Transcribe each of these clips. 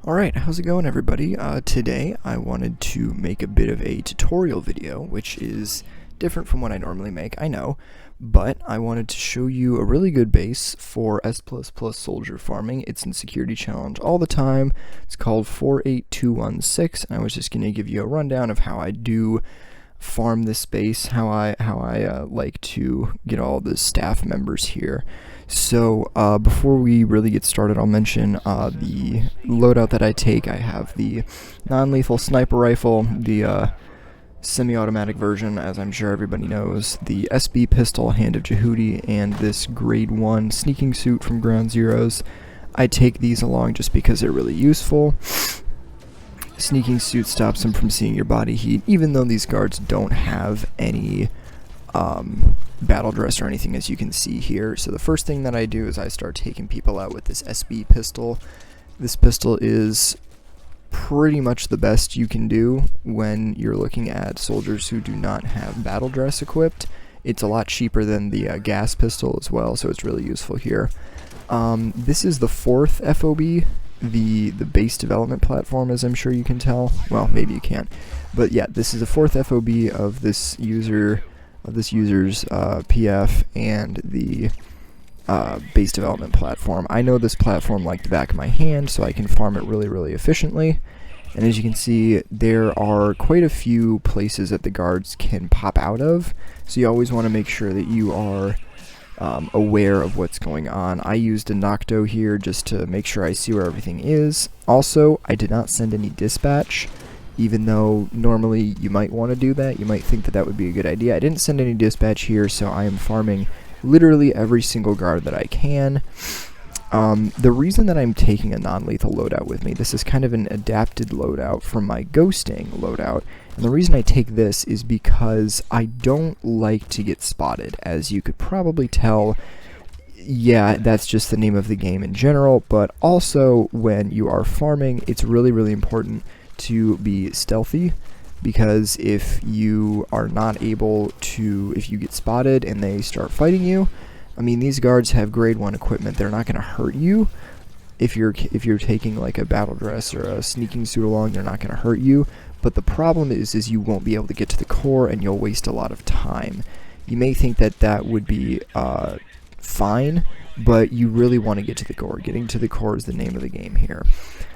Alright, how's it going everybody? Today I wanted to make a bit of a tutorial video, which is different from what I normally make, I know, but I wanted to show you a really good base for S++ soldier farming. It's in security challenge all the time. It's called 48216, and I was just going to give you a rundown of how I do farm this base, how I like to get all the staff members here. So before we really get started, I'll mention the loadout that I take. I have the non-lethal sniper rifle, the semi-automatic version, as I'm sure everybody knows, the SB pistol, Hand of Jehudi, and this grade 1 sneaking suit from Ground Zeroes. I take these along just because they're really useful. Sneaking suit stops them from seeing your body heat, even though these guards don't have any battle dress or anything, as you can see here. So the first thing that I do is I start taking people out with this SB pistol. This pistol is pretty much the best you can do when you're looking at soldiers who do not have battle dress equipped. It's a lot cheaper than the gas pistol as well, so it's really useful here. This is the 4th FOB, the base development platform, as I'm sure you can tell. Well, maybe you can't, but yeah, this is the 4th FOB of this user's PF and the base development platform. I know this platform like the back of my hand, so I can farm it really efficiently. And as you can see, there are quite a few places that the guards can pop out of, so you always want to make sure that you are aware of what's going on. I used a Nocto here just to make sure I see where everything is. Also, I did not send any dispatch, even though normally you might want to do that. You might think that that would be a good idea. I didn't send any dispatch here, so I am farming literally every single guard that I can. The reason that I'm taking a non-lethal loadout with me, this is kind of an adapted loadout from my ghosting loadout, and the reason I take this is because I don't like to get spotted. As you could probably tell, yeah, that's just the name of the game in general, but also when you are farming, it's really important to be stealthy, because if you are not able to, if you get spotted and they start fighting you, I mean, these guards have grade 1 equipment. They're not going to hurt you. If you're taking like a battle dress or a sneaking suit along, they're not going to hurt you. But the problem is you won't be able to get to the core, and you'll waste a lot of time. You may think that that would be fine, but you really want to get to the core. Getting to the core is the name of the game here.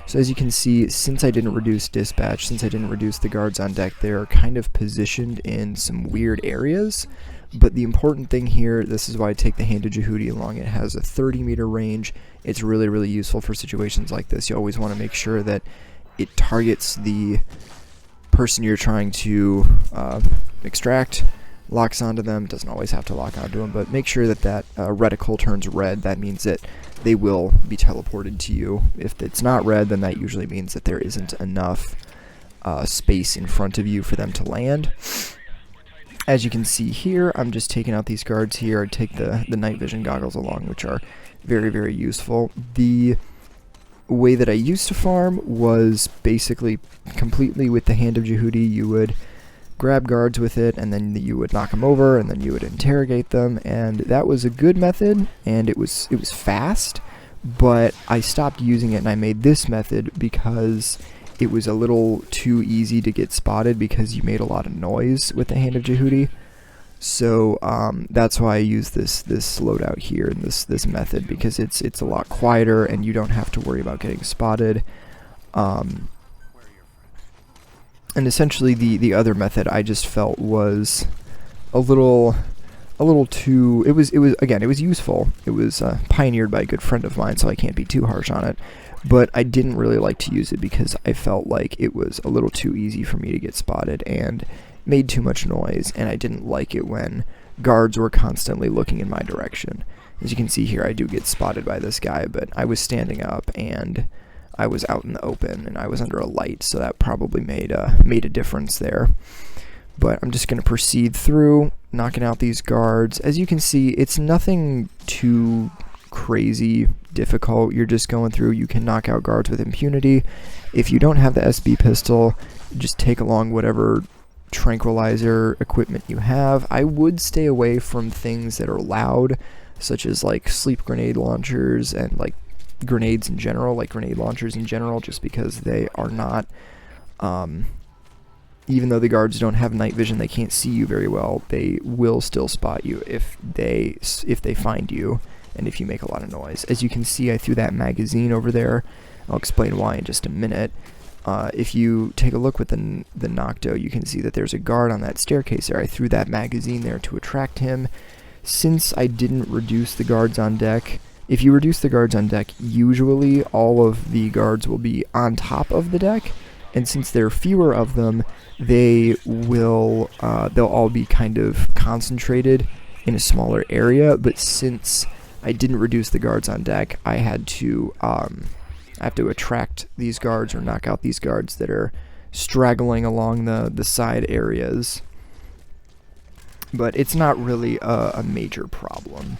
So as you can see, since I didn't reduce dispatch, since I didn't reduce the guards on deck, they're kind of positioned in some weird areas. But the important thing here, this is why I take the Hand of Jehudi along. It has a 30-meter range. It's really useful for situations like this. You always want to make sure that it targets the person you're trying to extract, locks onto them. Doesn't always have to lock onto them, but make sure that that reticle turns red. That means that they will be teleported to you. If it's not red, then that usually means that there isn't enough space in front of you for them to land. As you can see here, I'm just taking out these guards here. I take the night vision goggles along, which are very useful. The way that I used to farm was basically completely with the Hand of Jehudi. You would grab guards with it, and then you would knock them over, and then you would interrogate them, and that was a good method, and it was fast, but I stopped using it, and I made this method because it was a little too easy to get spotted because you made a lot of noise with the Hand of Jehudi. So that's why I use this loadout here and this method, because it's a lot quieter and you don't have to worry about getting spotted. And essentially the other method I just felt was a little too, it was useful. It was pioneered by a good friend of mine, so I can't be too harsh on it. But I didn't really like to use it because I felt like it was a little too easy for me to get spotted and made too much noise, and I didn't like it when guards were constantly looking in my direction. As you can see here, I do get spotted by this guy, but I was standing up and I was out in the open and I was under a light, so that probably made a difference there. But I'm just going to proceed through, knocking out these guards. As you can see, it's nothing too crazy difficult. You're just going through. You can knock out guards with impunity. If you don't have the SB pistol, just take along whatever tranquilizer equipment you have. I would stay away from things that are loud, such as like sleep grenade launchers and like grenades in general, like grenade launchers in general, just because they are not, even though the guards don't have night vision, they can't see you very well, they will still spot you if they find you, and if you make a lot of noise. As you can see, I threw that magazine over there. I'll explain why in just a minute. If you take a look with the Nocto, you can see that there's a guard on that staircase there. I threw that magazine there to attract him. Since I didn't reduce the guards on deck, if you reduce the guards on deck, usually all of the guards will be on top of the deck, and since there are fewer of them, they'll all be kind of concentrated in a smaller area. But since I didn't reduce the guards on deck, I have to attract these guards, or knock out these guards that are straggling along the side areas. But it's not really a major problem.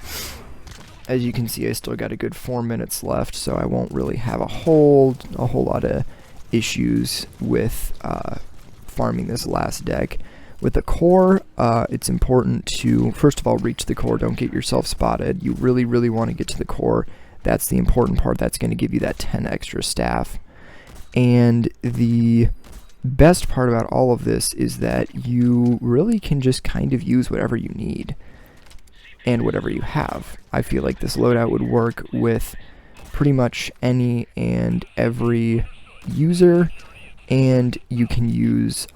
As you can see, I still got a good 4 minutes left, so I won't really have a whole lot of issues with farming this last deck. With the core, it's important to, first of all, reach the core. Don't get yourself spotted. You really, really want to get to the core. That's the important part. That's going to give you that 10 extra staff. And the best part about all of this is that you really can just kind of use whatever you need and whatever you have. I feel like this loadout would work with pretty much any and every user, and you can use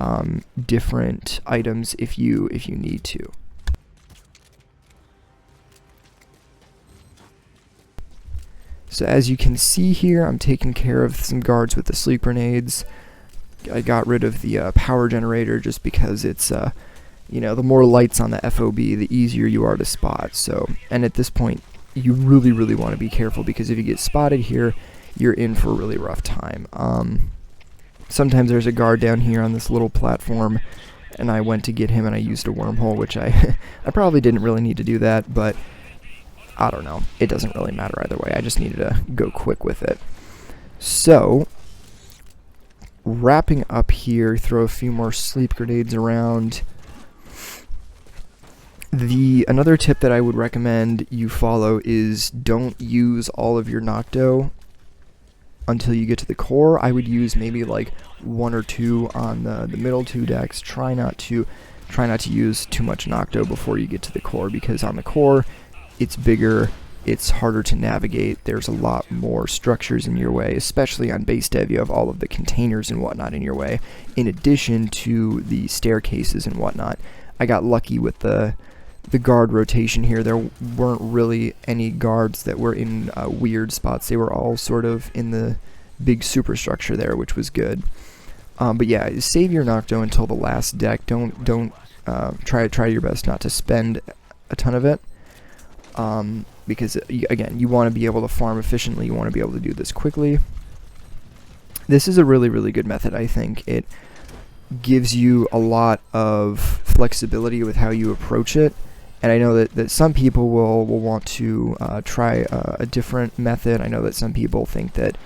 different items if you need to. So as you can see here, I'm taking care of some guards with the sleep grenades. I got rid of the power generator just because it's, you know, the more lights on the FOB, the easier you are to spot. So, and at this point, you really, really want to be careful, because if you get spotted here, you're in for a really rough time. Sometimes there's a guard down here on this little platform, and I went to get him and I used a wormhole, which I probably didn't really need to do that, but I don't know. It doesn't really matter either way. I just needed to go quick with it. So, wrapping up here, throw a few more sleep grenades around. Another tip that I would recommend you follow is don't use all of your Nocto until you get to the core. I would use maybe like 1 or 2 on the middle 2 decks. Try not to use too much Nocto before you get to the core, because on the core, it's bigger, it's harder to navigate, there's a lot more structures in your way, especially on base dev. You have all of the containers and whatnot in your way, in addition to the staircases and whatnot. I got lucky with the guard rotation here. There weren't really any guards that were in weird spots. They were all sort of in the big superstructure there, which was good. But yeah, save your Nocto until the last deck. Don't try your best not to spend a ton of it. Because again, you want to be able to farm efficiently, you want to be able to do this quickly. This is a really, really good method, I think. It gives you a lot of flexibility with how you approach it, and I know that some people will want to try a different method. I know that some people think that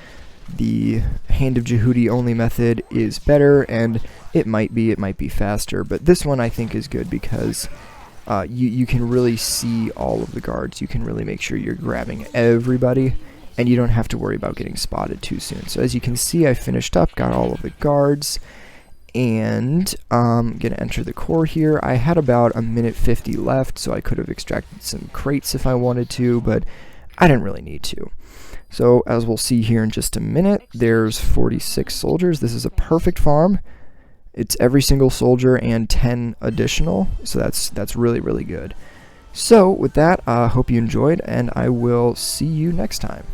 the Hand of Jehudi only method is better, and it might be faster, but this one I think is good because you can really see all of the guards. You can really make sure you're grabbing everybody, and you don't have to worry about getting spotted too soon. So as you can see, I finished up, got all of the guards, and I'm going to enter the core here. I had about 1:50 left, so I could have extracted some crates if I wanted to, but I didn't really need to. So as we'll see here in just a minute, there's 46 soldiers. This is a perfect farm. It's every single soldier and 10 additional, so that's really, really good. So with that, hope you enjoyed, and I will see you next time.